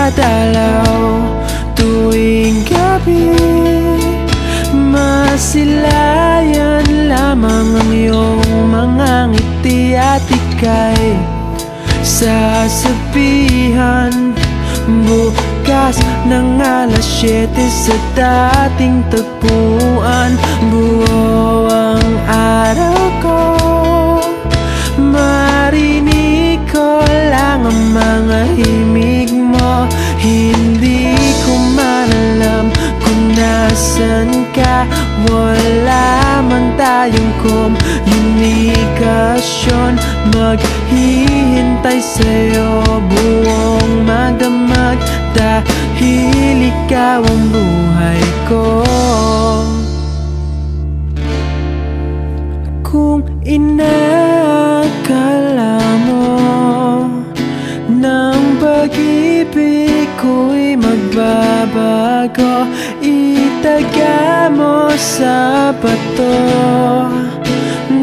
dumadalaw tuwing gabi. Masilayan lamang ang iyong mga ngiti at ika'y sasabihan bukas ng alas 7 sa dating tagpuan. Buo ang araw ko, marinig ko lang ang mga himig mo. Hindi ko man alam kung nasan ka, wala man tayong komunikasyon. Maghihintay sa'yo buong magdamag, dahil ikaw ang buhay ko. Kung inakala mo ng pag-ibig ko'y magbabago, itaga mo sa bato.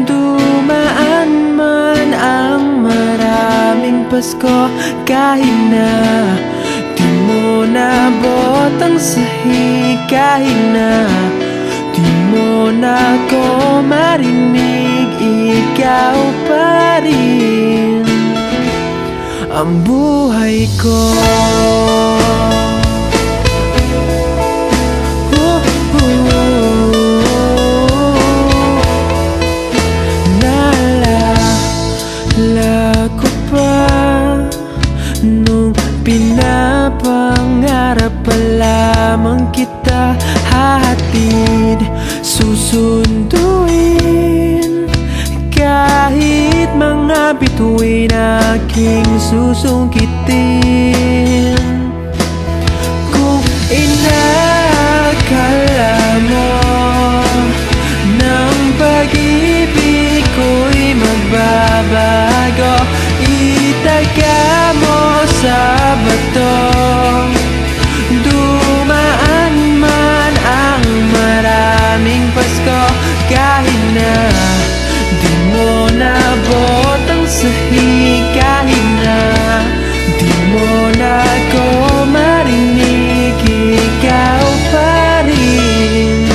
Dumaan man ang maraming Pasko, kahit na di mo nabot ang sahig, kahit na di mo na ko marinig, ikaw pa rin ang buhay ko. Naalala ko pa nung pinapangarap pa lamang kita, hahatid, susunduin, kahit mga bituin aking susungkitin. Kung inakala mo ng pag-ibig ko'y magbabago, itaga mo sa bato. Dumaan man ang maraming Pasko, kahit na di mo nabot ang sahig, kahit na di mo na ko marinig, ikaw pa rin.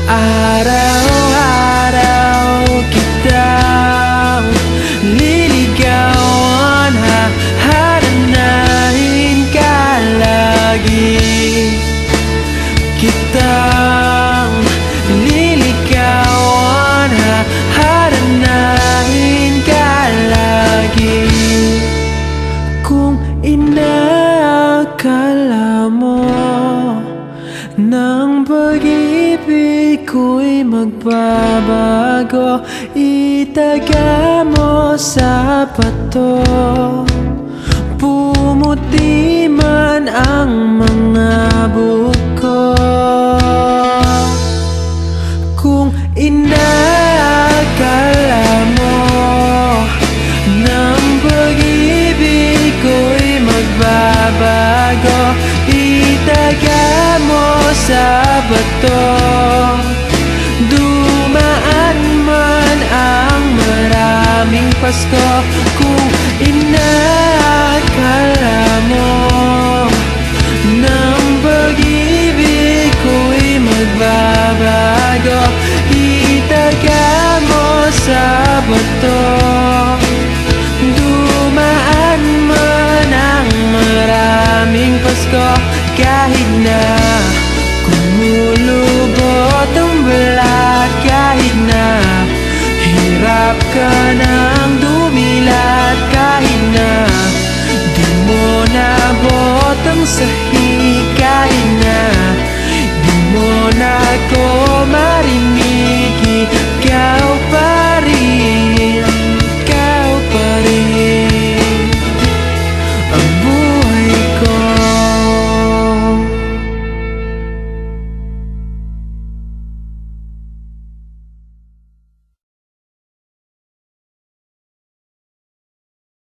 Araw-araw kitang liligawan, haharanahin ka lagi. Kitang liligawan, haharanahin ka lagi. Kung inakala mo ng pag-ibig ko'y magbabago, itaga mo sa bato. Pumuti man ang mga buko, kung inakala mo ng pag-ibig ko'y magbabago, itaga mo sa bato. Dumaan man ang maraming Pasko, kung inakala mo ng pag-ibig ko'y magbabago, itaga mo sa bato. Dumaan man ang maraming Pasko, kahit na